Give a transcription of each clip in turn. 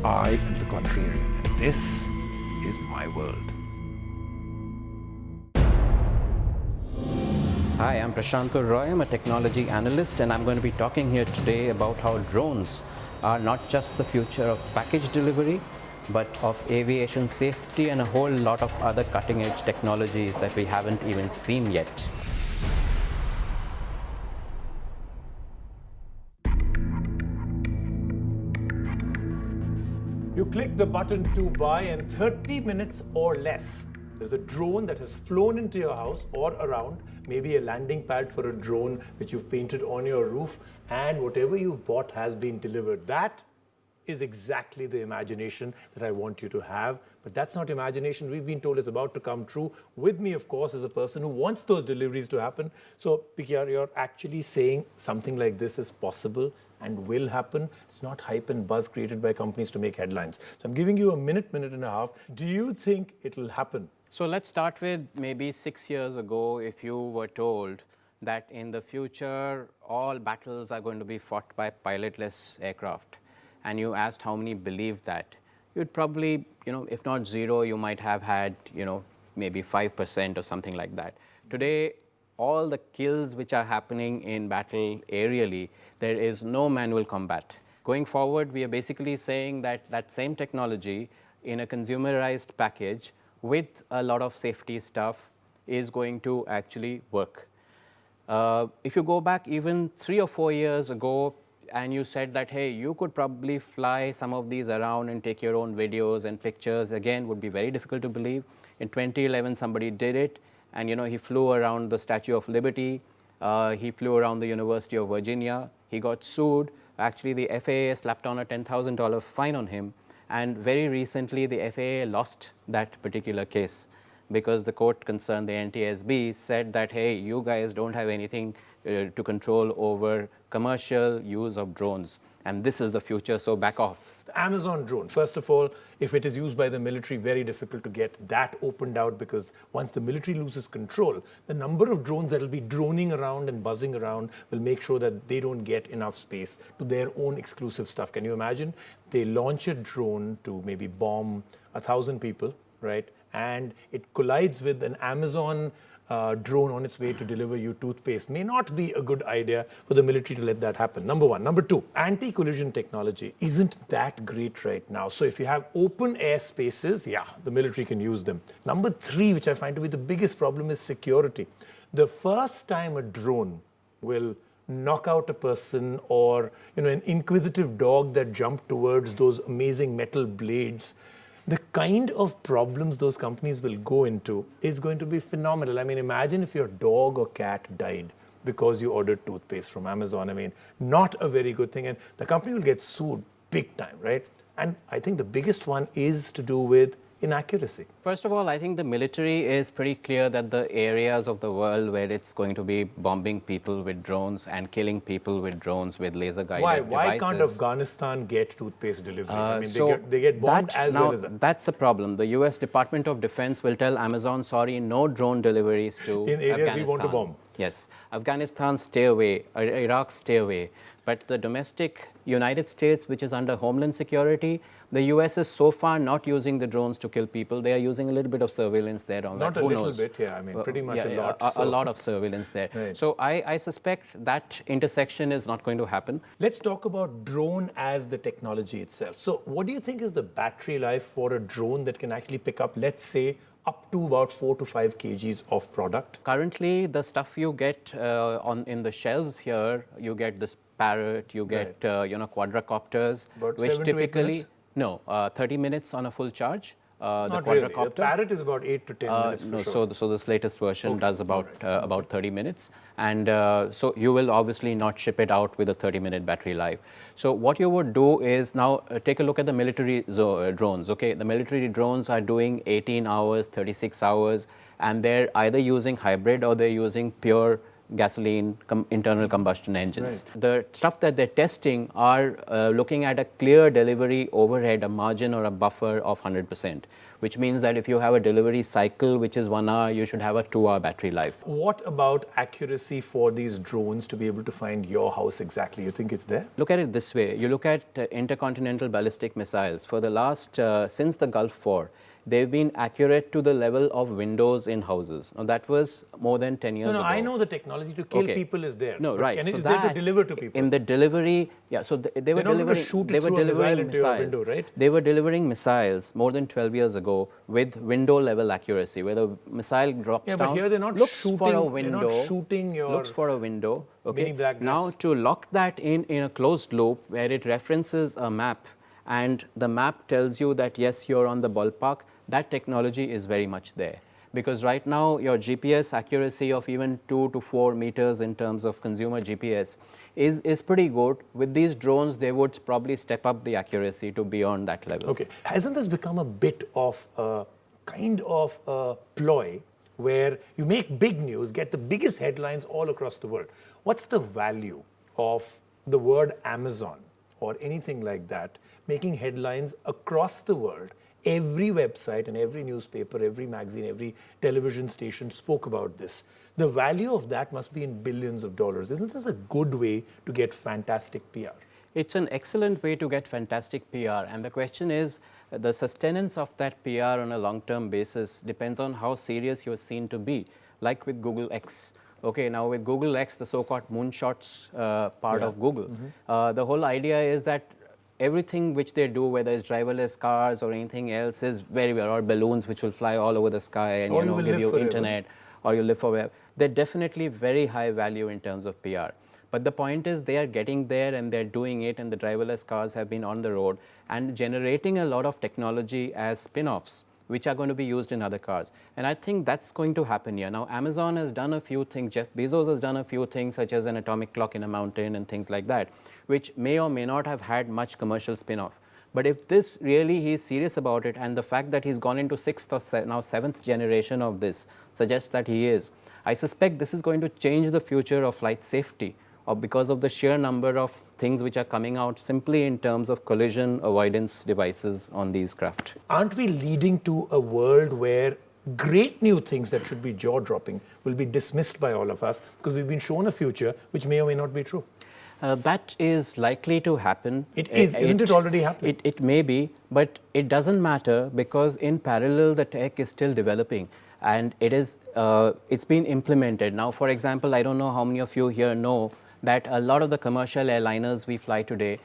I am the contrarian, and this is my world. Hi, I'm Prashanto Roy. I'm a technology analyst, and I'm going to be talking here today about how drones are not just the future of package delivery, but of aviation safety and a whole lot of other cutting-edge technologies that we haven't even seen yet. You click the button to buy, and 30 minutes or less, there's a drone that has flown into your house or around, maybe a landing pad for a drone which you've painted on your roof, and whatever you've bought has been delivered. That is exactly the imagination that I want you to have. But that's not imagination. We've been told it's about to come true. With me, of course, is a person who wants those deliveries to happen. So, Pikyar, you're actually saying something like this is possible and will happen. It's not hype and buzz created by companies to make headlines. So I'm giving you a minute and a half. Do you think it'll happen? So let's start with maybe 6 years ago, if you were told that in the future, all battles are going to be fought by pilotless aircraft, and you asked how many believed that, you'd probably, if not zero, you might have had, maybe 5% or something like that. Today, all the kills which are happening in battle aerially, there is no manual combat. Going forward, we are basically saying that that same technology in a consumerized package with a lot of safety stuff is going to actually work. If you go back even 3 or 4 years ago, and you said that, hey, you could probably fly some of these around and take your own videos and pictures, again, would be very difficult to believe. In 2011, somebody did it, and he flew around the Statue of Liberty, he flew around the University of Virginia, he got sued. Actually, the FAA slapped on a $10,000 fine on him, and very recently, the FAA lost that particular case because the court concerned, the NTSB, said that, hey, you guys don't have anything to control over commercial use of drones, and this is the future, so back off. The Amazon drone, first of all, if it is used by the military, very difficult to get that opened out, because once the military loses control, the number of drones that will be droning around and buzzing around will make sure that they don't get enough space to their own exclusive stuff. Can you imagine? They launch a drone to maybe bomb 1,000 people, right? And it collides with an Amazon drone on its way to deliver you toothpaste. May not be a good idea for the military to let that happen. Number one. Number two, anti-collision technology isn't that great right now. So if you have open air spaces, yeah, the military can use them. Number three, which I find to be the biggest problem, is security. The first time a drone will knock out a person, or an inquisitive dog that jumped towards those amazing metal blades, the kind of problems those companies will go into is going to be phenomenal. I mean, imagine if your dog or cat died because you ordered toothpaste from Amazon. I mean, not a very good thing. And the company will get sued big time, right? And I think the biggest one is to do with inaccuracy. First of all, I think the military is pretty clear that the areas of the world where it's going to be bombing people with drones and killing people with drones with laser-guided devices. Why can't Afghanistan get toothpaste delivery? I mean, they get bombed as well as that. That's a problem. The US Department of Defense will tell Amazon, sorry, no drone deliveries to in areas Afghanistan. we want to bomb. Yes. Afghanistan, stay away. Iraq, stay away. But the domestic United States, which is under Homeland Security, the US is so far not using the drones to kill people. They are using a little bit of surveillance there on that. Not a little bit, yeah. I mean, pretty much a lot. A lot of surveillance there. Right. So I suspect that intersection is not going to happen. Let's talk about drone as the technology itself. So what do you think is the battery life for a drone that can actually pick up, let's say, up to about 4 to 5 kgs of product? Currently, the stuff you get in the shelves here, you get this Parrot, you get quadrocopters, about which 7 to 8 typically minutes? No, 30 minutes on a full charge. Not really. The Parrot is about 8 to 10 minutes for sure. So this latest version does about 30 minutes. And so you will obviously not ship it out with a 30-minute battery life. So what you would do is now take a look at the military drones. Okay, the military drones are doing 18 hours, 36 hours, and they're either using hybrid or they're using pure gasoline internal combustion engines. The stuff that they're testing are looking at a clear delivery overhead, a margin or a buffer of 100%, which means that if you have a delivery cycle which is 1 hour, you should have a 2-hour battery life. What about accuracy for these drones to be able to find your house exactly? You think it's there? Look at it this way. You look at intercontinental ballistic missiles. For the last, since the Gulf War, they've been accurate to the level of windows in houses. Now, that was more than 10 years ago. No, I know the technology to kill people is there. No, right. Is there to deliver to people? In the delivery, yeah, so they were delivering, window, right? They were delivering missiles more than 12 years ago with window level accuracy, where the missile drops down, but here they're not looks for a window, they're not shooting your looks for a window. Okay. black Now, dress. to lock that in a closed loop where it references a map and the map tells you that yes, you're on the ballpark, that technology is very much there. Because right now, your GPS accuracy of even 2 to 4 meters in terms of consumer GPS is pretty good. With these drones, they would probably step up the accuracy to beyond that level. Okay. Hasn't this become a bit of a kind of a ploy where you make big news, get the biggest headlines all across the world? What's the value of the word Amazon or anything like that making headlines across the world? Every website and every newspaper, every magazine, every television station spoke about this. The value of that must be in billions of dollars. Isn't this a good way to get fantastic PR? It's an excellent way to get fantastic PR. And the question is, the sustenance of that PR on a long-term basis depends on how serious you're seen to be, like with Google X. Okay, now with Google X, the so-called moonshots part of Google, the whole idea is that everything which they do, whether it's driverless cars or anything else, is very well, or balloons which will fly all over the sky and give you internet, or you live forever. They're definitely very high value in terms of PR. But the point is they are getting there and they're doing it, and the driverless cars have been on the road and generating a lot of technology as spin-offs, which are going to be used in other cars. And I think that's going to happen here. Now, Amazon has done a few things. Jeff Bezos has done a few things, such as an atomic clock in a mountain and things like that, which may or may not have had much commercial spin-off. But if this really, he's serious about it, and the fact that he's gone into 6th or now 7th generation of this suggests that he is, I suspect this is going to change the future of flight safety, or because of the sheer number of things which are coming out simply in terms of collision avoidance devices on these craft. Aren't we leading to a world where great new things that should be jaw-dropping will be dismissed by all of us because we've been shown a future which may or may not be true? That is likely to happen. It is. Isn't it already happening? It may be, but it doesn't matter because in parallel, the tech is still developing. And it's been implemented. Now, for example, I don't know how many of you here know that a lot of the commercial airliners we fly today,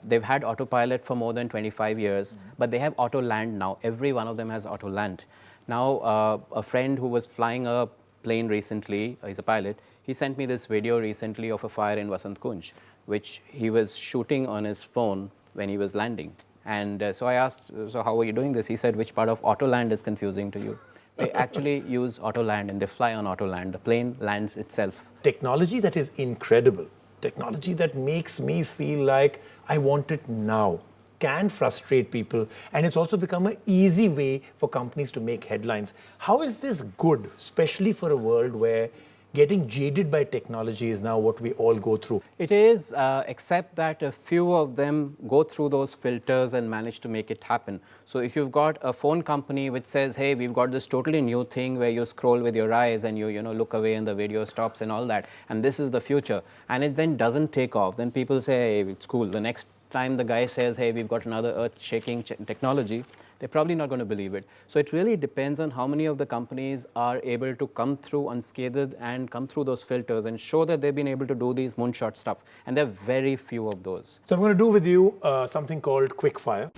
they've had autopilot for more than 25 years, but they have auto land now. Every one of them has auto land. Now, a friend who was flying a plane recently, he's a pilot, he sent me this video recently of a fire in Vasant Kunj, which he was shooting on his phone when he was landing. And so I asked, so how are you doing this? He said, which part of auto land is confusing to you? They actually use auto land and they fly on auto land. The plane lands itself. Technology that is incredible, technology that makes me feel like I want it now, can frustrate people, and it's also become an easy way for companies to make headlines. How is this good, especially for a world where getting jaded by technology is now what we all go through? It is, except that a few of them go through those filters and manage to make it happen. So if you've got a phone company which says, hey, we've got this totally new thing where you scroll with your eyes and you look away and the video stops and all that, and this is the future, and it then doesn't take off, then people say, hey, it's cool. The next time the guy says, hey, we've got another earth-shaking technology, they're probably not going to believe it. So it really depends on how many of the companies are able to come through unscathed and come through those filters and show that they've been able to do these moonshot stuff. And there are very few of those. So I'm going to do with you something called quick fire.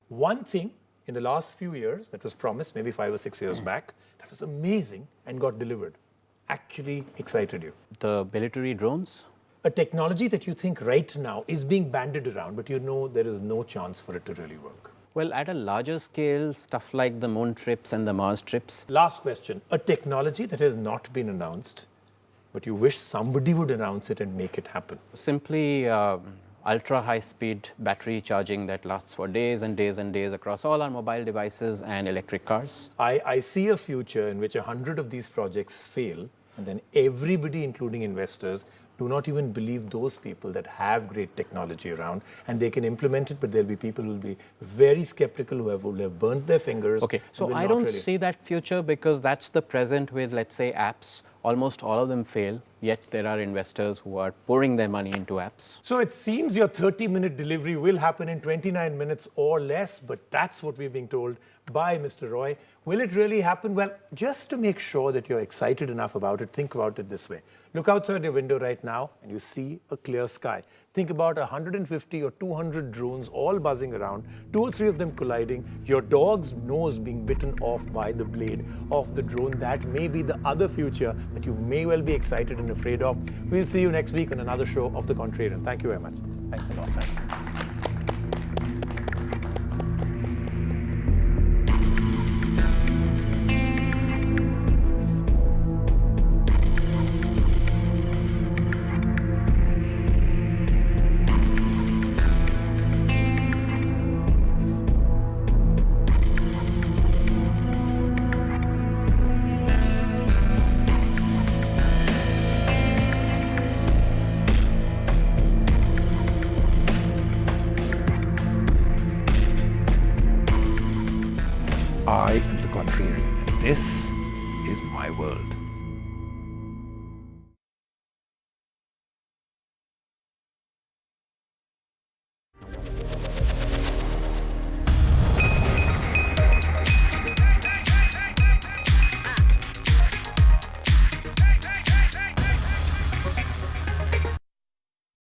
One thing in the last few years that was promised, maybe 5 or 6 years back, that was amazing and got delivered, actually excited you. The military drones? A technology that you think right now is being bandied around, but you know there is no chance for it to really work. Well, at a larger scale, stuff like the moon trips and the Mars trips. Last question. A technology that has not been announced, but you wish somebody would announce it and make it happen. Simply ultra high speed battery charging that lasts for days and days and days across all our mobile devices and electric cars. I see a future in which 100 of these projects fail, and then everybody, including investors, do not even believe those people that have great technology around, and they can implement it, but there'll be people who will be very skeptical, who will have burnt their fingers. Okay, so I don't see that future, because that's the present with, let's say, apps. Almost all of them fail, yet there are investors who are pouring their money into apps. So it seems your 30-minute delivery will happen in 29 minutes or less, but that's what we're being told by Mr. Roy. Will it really happen? Well, just to make sure that you're excited enough about it, think about it this way. Look outside your window right now and you see a clear sky. Think about 150 or 200 drones all buzzing around, 2 or 3 of them colliding, your dog's nose being bitten off by the blade of the drone. That may be the other future that you may well be excited and afraid of. We'll see you next week on another show of The Contrarian. Thank you very much. Thanks a lot. Thank you. I am the contrarian, and this is my world.